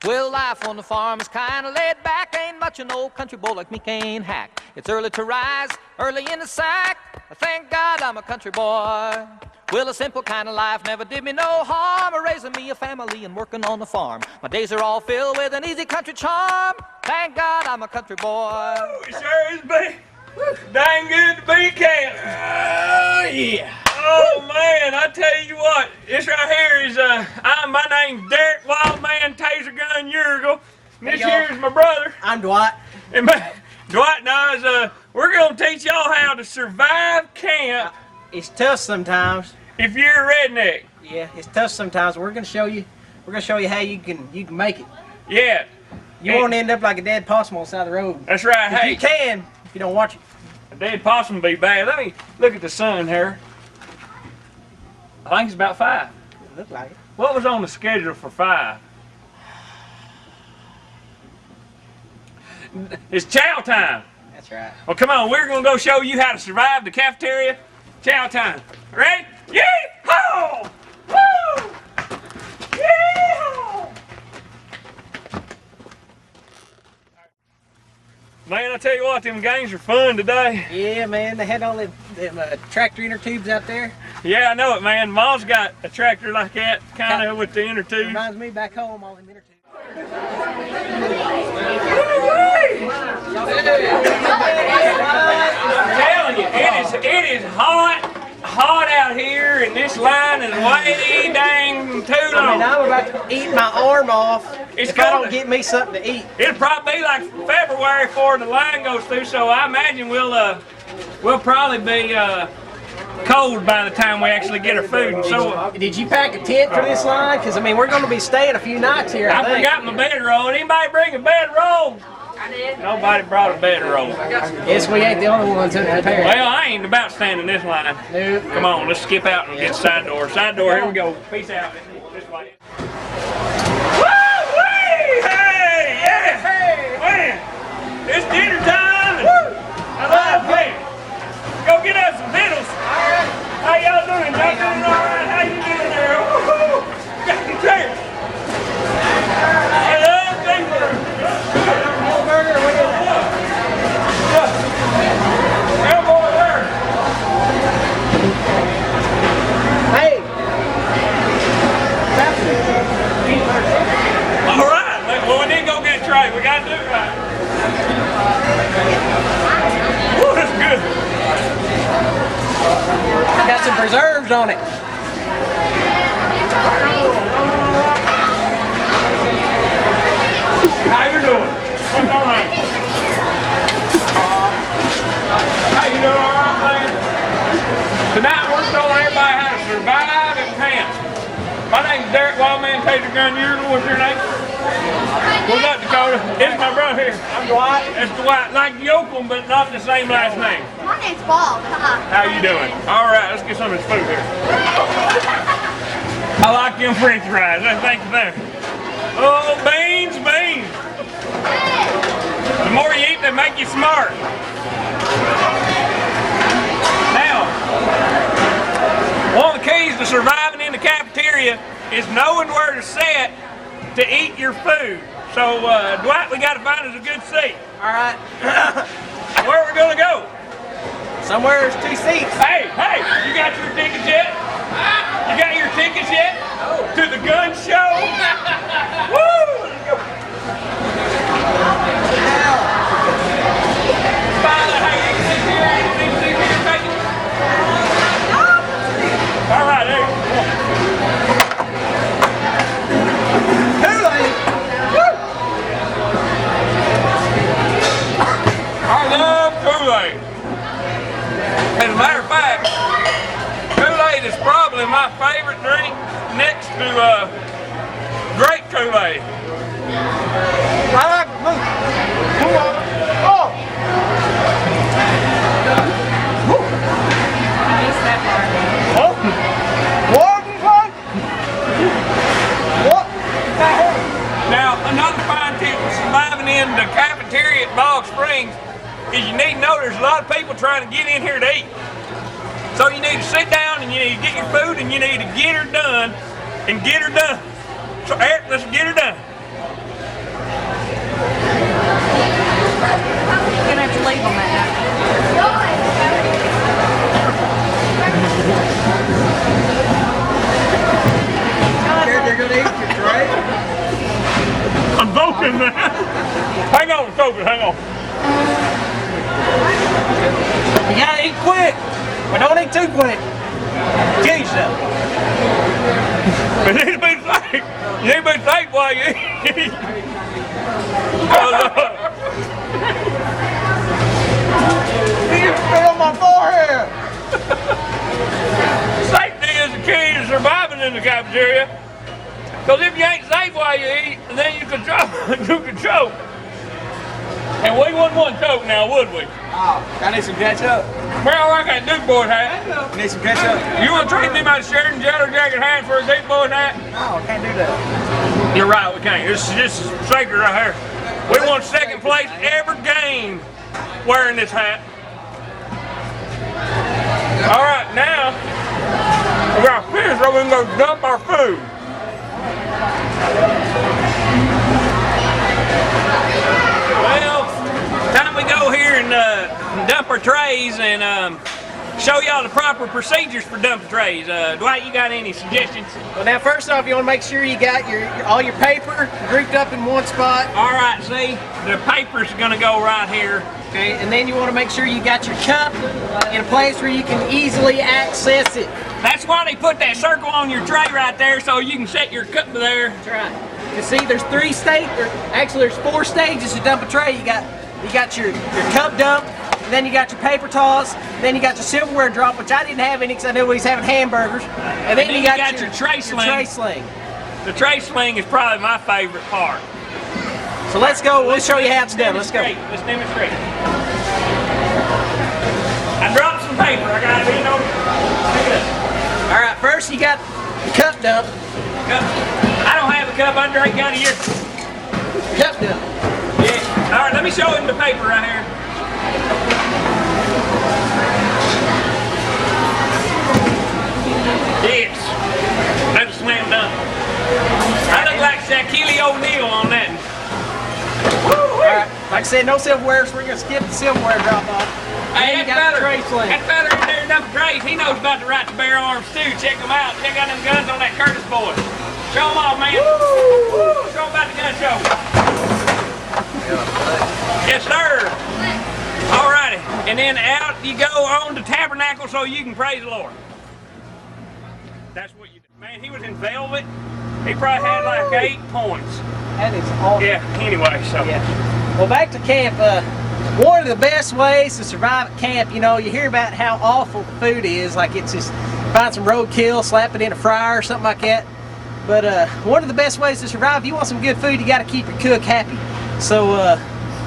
Well, life on the farm is kinda laid back. Ain't much an old country boy like me can't hack. It's early to rise, early in the sack. Thank God I'm a country boy. Well, a simple kind of life never did me no harm. Raising me a family and working on the farm. My days are all filled with an easy country charm. Thank God I'm a country boy. Ooh, it sure is dang good to be camp. Oh, yeah. Oh, man, I tell you what, this right here is, my name's Derek Wildman Taser Gun Urgle. This here is my brother. I'm Dwight. And Dwight and I we're going to teach y'all how to survive camp. It's tough sometimes. If you're a redneck. Yeah, it's tough sometimes. We're gonna show you how you can make it. Yeah. You won't end up like a dead possum on the side of the road. That's right. If hey, you can, if you don't watch it. A dead possum would be bad. Let me look at the sun here. I think it's about 5. It looked like it. What was on the schedule for 5? It's chow time. That's right. Well, come on, we're gonna go show you how to survive the cafeteria. Chow time. Ready? Yee-haw! Woo! Yee-haw! Man, I tell you what, them games are fun today. Yeah, man, they had all them tractor inner tubes out there. Yeah, I know it, man. Mom's got a tractor like that, kind of with the inner tubes. Reminds me back home, all them inner tubes. I'm telling you, it is hot out here, and this line is way dang too long. I mean, I'm about to eat my arm off if I don't get me something to eat. It'll probably be like February before the line goes through, so I imagine we'll probably be cold by the time we actually get our food. And so, did you pack a tent for this line? Because I mean, we're going to be staying a few nights here. I think. Forgot my bedroll. Anybody bring a bedroll? I did. Nobody brought a bedroll. Yes, we ain't the only ones in the pair. Well, I ain't about standing this line. Nope. Come on, let's skip out and get side door. Side door, here we go. Peace out. This way. Woo-wee! Hey! Yeah! Hey! Man! It's dinner time! I love it! Go get us some vittles! Alright! How y'all doing? Y'all doing alright? How you doing there? Woo-hoo! Got the chair! I love people! Hey! Alright! Well, we need to go get a tray. We gotta do it right. Woo, that's good. Got some preserves on it. How you doing? What's going on? How you doing? All right, man? Tonight we're showing everybody how to survive in camp. My name's Derek Wildman Taser Gun Urgle. What's your name? What's up, Dakota? This is my brother here. I'm Dwight. That's Dwight, like Yoakum, but not the same last name. My name's Bogg. How you doing? All right, let's get some of this food here. I like them French fries. Thank you there. Oh, beans. The more you eat, they make you smart. Now, one of the keys to surviving in the cafeteria is knowing where to sit to eat your food. So, Dwight, we got to find us a good seat. All right. Where are we going to go? Somewhere there's 2 seats. Hey, you got your tickets yet? You got your tickets yet? To the gun show? Woo! Let's go. All right, there you go. I love Kool-Aid. As a matter of fact, Kool-Aid is probably my favorite drink next to grape Kool-Aid. I like Now, another fine tip for surviving in the cafeteria at Bogg Springs is you need to know there's a lot of people trying to get in here to eat. So you need to sit down and you need to get your food and you need to get her done and get her done. So Eric, let's get her done. You're gonna have to leave them that. They're gonna eat you, right? I'm voting, man. Hang on, Sophie, hang on. You gotta eat quick, but don't eat too quick. Kill yourself. You need to be safe. You need to be safe while you eat. You spit on my forehead. Safety is the key to surviving in the cafeteria. Because if you ain't safe while you eat, then you can choke. You can choke. And we wouldn't want to choke now, would we? Oh, I need some ketchup. Well, I got Duke Boys hat. Need some ketchup. You want to trade me my shirt and Jello Jacket hat for a Duke Boys hat? Oh, can't do that. You're right, we can't. This is sacred right here. We won second place every game wearing this hat. All right, now we got fish, so we can go dump our food. Well, time we go here and dump our trays and show y'all the proper procedures for dumping trays. Dwight, you got any suggestions? Well, now first off, you want to make sure you got all your paper grouped up in one spot. All right, see, the paper's gonna go right here. Okay, and then you want to make sure you got your cup in a place where you can easily access it. That's why they put that circle on your tray right there so you can set your cup there. That's right. You see, there's there's 4 stages to dump a tray. You got your cup dump, and then you got your paper toss, then you got your silverware drop, which I didn't have any because I knew we was having hamburgers. And then you got your tray sling. Tray sling. The tray sling is probably my favorite part. So let's go. We'll show you how it's done. Let's go. Let's demonstrate. I dropped some paper. I got it. Look at this. All right. First, you got the cup dump. Cup. I don't have a cup. I drank out of your Cup dump. Yeah. All right. Let me show him the paper right here. Yes. That's a slam dunk. I look like Shaquille O'Neal on that. Alright, like I said, no silverware, so we're going to skip the silverware drop off. Hey, Then you got the tray sling. that fella in there dumping trays, he knows about the right to bear arms too. Check them out. Check out them guns on that Curtis boy. Show them off, man. Woo! Show them about the gun show. Yes, sir. Alrighty. And then out you go on to Tabernacle so you can praise the Lord. That's what you do. Man, he was in velvet. He probably had like 8 points. That is awesome. Yeah, anyway, so. Yeah. Well, back to camp. One of the best ways to survive at camp, you know, you hear about how awful the food is. Like it's just find some roadkill, slap it in a fryer or something like that. But one of the best ways to survive, if you want some good food, you got to keep your cook happy. So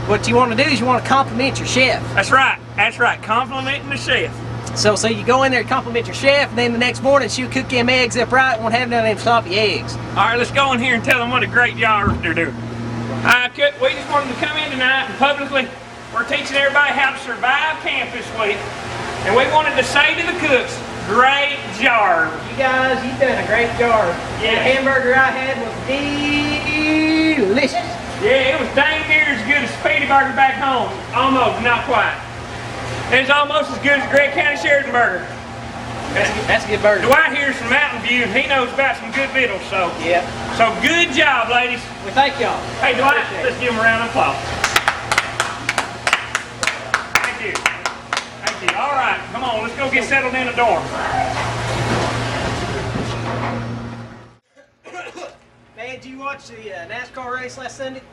what you want to do is you want to compliment your chef. That's right. That's right. Complimenting the chef. So you go in there and compliment your chef, and then the next morning she'll cook them eggs up right and won't have none of them sloppy eggs. All right, let's go in here and tell them what a great job they're doing. We just wanted to come in tonight and publicly, we're teaching everybody how to survive camp this week. And we wanted to say to the cooks, great job. You guys, you've done a great job. Yeah. The hamburger I had was delicious. Yeah, it was dang near as good as Speedy Burger back home. Almost, not quite. It's almost as good as Greg County Sheridan Burger. That's a good burger. Dwight here's from Mountain View, and he knows about some good victuals, so. Yeah. So good job, ladies. Well, thank y'all. Hey, Dwight, let's give him a round of applause. Thank you. Thank you. All right, come on, let's go get settled in the dorm. Man, did you watch the NASCAR race last Sunday?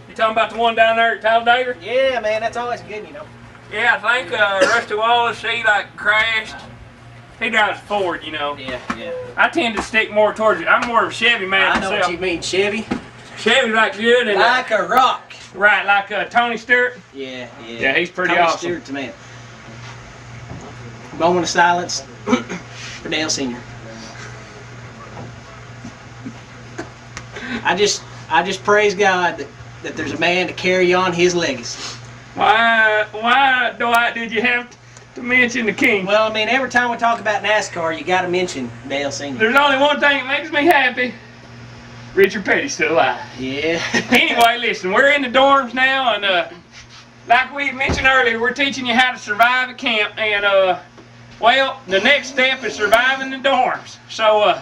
You talking about the one down there at Talladega? Yeah, man, that's always good, you know. Yeah, I think Rusty Wallace, he like crashed. He drives Ford, you know. Yeah. I tend to stick more towards it. I'm more of a Chevy man I know myself. what you mean, Chevy. Chevy's like good and Like a rock. right, like Tony Stewart. Yeah. Yeah, he's pretty Tony awesome. Stewart to man. Moment of silence for Dale Sr. I just praise God that there's a man to carry on his legacy. Why, Dwight, did you have to mention the king? Well, I mean, every time we talk about NASCAR, you got to mention Dale Sr. There's only one thing that makes me happy. Richard Petty's still alive. Yeah. Anyway, listen, we're in the dorms now, and like we mentioned earlier, we're teaching you how to survive at camp, and well, the next step is surviving the dorms. So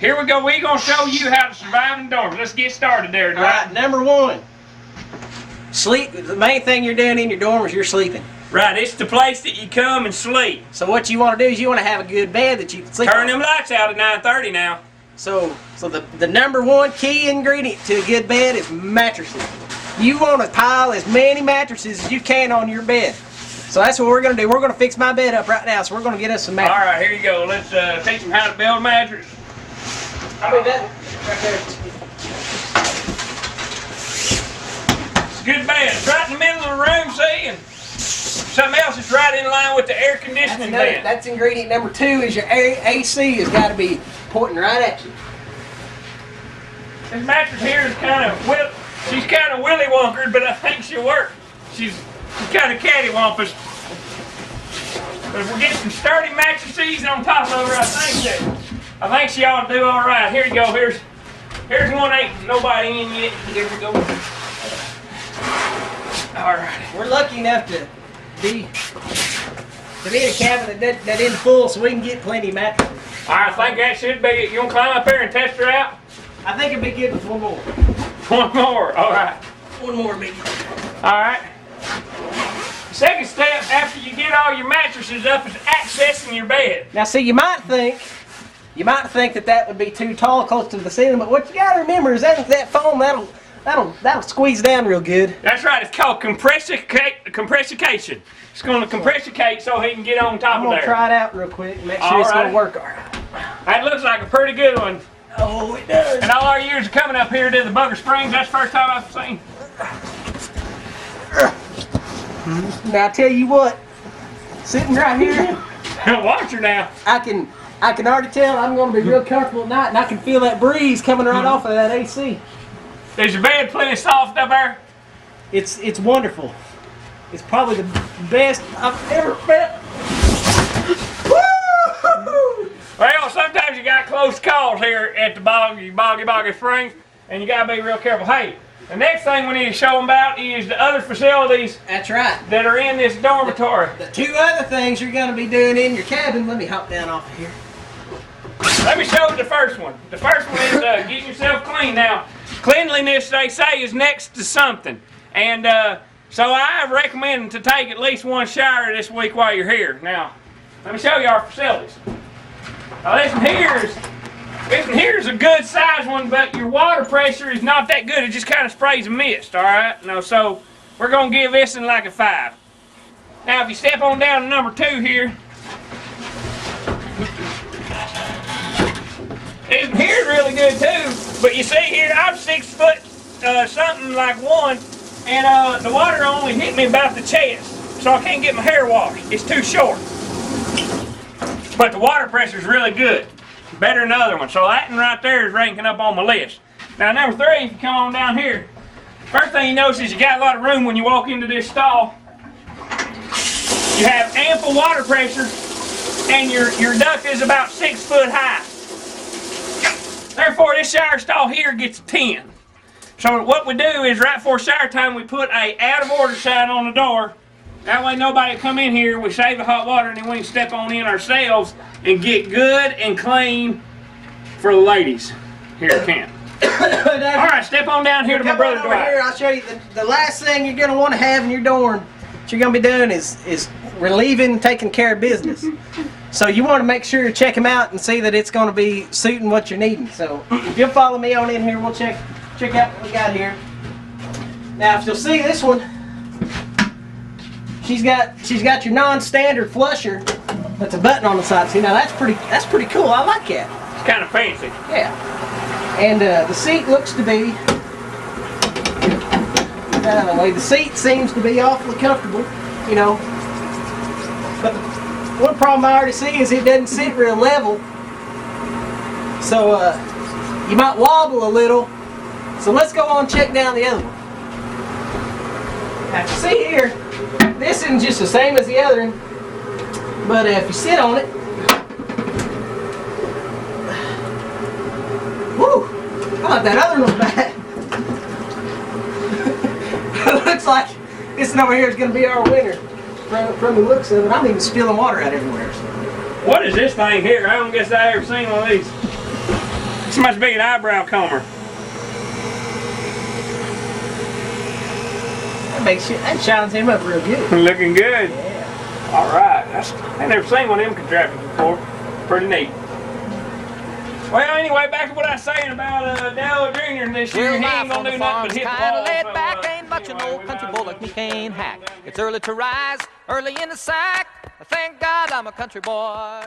here we go. We're gonna show you how to survive in the dorms. Let's get started there, All right, Dwight. number one. Sleep. The main thing you're doing in your dorm is you're sleeping. Right, it's the place that you come and sleep. So what you want to do is you want to have a good bed that you can sleep Turn on. them lights out at 9:30 now. So the number one key ingredient to a good bed is mattresses. You want to pile as many mattresses as you can on your bed. So that's what we're going to do. We're going to fix my bed up right now. So we're going to get us some All mattresses. right, here you go. Let's teach them how to build a mattress. I mean, that right there. It's a good bed. It's right in the middle of the room, see? And something else is right in line with the air conditioning vent. That's ingredient number two is your AC has got to be pointing right at you. This mattress here is kind of she's kind of willy wonkered, but I think she'll work. She's kind of cattywampus. But if we get some sturdy mattresses on top of her, I think she ought to do all right. Here you go. Here's one ain't nobody in yet. Here we go. All right. We're lucky enough to be in a cabin that isn't full, so we can get plenty of mattresses. All right, I think that should be it. You want to climb up there and test her out? I think it'd be good with one more. One more. All right. One more, big. All right. The second step after you get all your mattresses up is accessing your bed. Now, see, you might think that would be too tall, close to the ceiling, but what you got to remember is that foam that'll squeeze down real good. That's right. It's called compressication. It's going to compress your cake so he can get on top I'm of gonna there. try it out real quick and make sure All it's right. gonna work all right. That looks like a pretty good one. Oh, it does. And all our years of coming up here to the Bogg Springs, that's the first time I've seen. Now I tell you what, sitting right here, Watch her now. I can already tell I'm gonna be real comfortable at night, and I can feel that breeze coming right off of that AC. Is your bed plenty soft up there? It's wonderful. It's probably the best I've ever felt. Woo! Well, sometimes you got close calls here at the Bogg Springs, and you gotta be real careful. Hey, the next thing we need to show them about is the other facilities That's right. that are in this dormitory. The two other things you're gonna be doing in your cabin. Let me hop down off of here. Let me show you the first one. The first one is getting yourself clean. Now, cleanliness, they say, is next to something. And so I recommend to take at least one shower this week while you're here. Now, let me show you our facilities. Now, this one here is a good size one, but your water pressure is not that good. It just kind of sprays a mist, all right? Now, so we're going to give this one like a 5. Now, if you step on down to number 2 here, this one here is really good too. But you see here, I'm 6 foot something like 1, and the water only hit me about the chest, so I can't get my hair washed. It's too short. But the water pressure is really good. Better than the other one. So that one right there is ranking up on my list. Now number 3, if you come on down here, first thing you notice is you got a lot of room when you walk into this stall. You have ample water pressure, and your duct is about 6 foot high. Therefore, this shower stall here gets a 10. So what we do is right before shower time, we put a out of order sign on the door. That way nobody come in here, we save the hot water, and then we can step on in ourselves and get good and clean for the ladies here at camp. All right, step on down here to my brother over here, Dwight. I'll show you the last thing you're gonna want to have in your dorm. What you're gonna be doing is relieving, taking care of business. So you want to make sure you check them out and see that it's going to be suiting what you're needing. So if you'll follow me on in here, we'll check out what we got here. Now, if you'll see this one, she's got your non-standard flusher. That's a button on the side. See, now that's pretty cool. I like that. It's kind of fancy. Yeah. And the seat looks to be. Get out of the way. The seat seems to be awfully comfortable, you know. But one problem I already see is it doesn't sit real level. So you might wobble a little. So let's go on and check down the other one. Now, you see here, this isn't just the same as the other one, but if you sit on it, whoo, I like that other one back. It looks like this one over here is going to be our winner. From the looks of it, I'm even spilling water out everywhere. So. What is this thing here? I don't guess I ever seen one of these. This must be an eyebrow comber. That shines him up real good. Looking good. Yeah. All right. I never seen one of them contraptions before. Pretty neat. Well, anyway, back to what I was saying about Dale Jr. this year. Well, He life ain't on gonna the do nothing farm's but hit the kinda ball. laid So, back, ain't much an anyway, old country without boy like me can't hack. It's early to rise, early in the sack. Thank God I'm a country boy.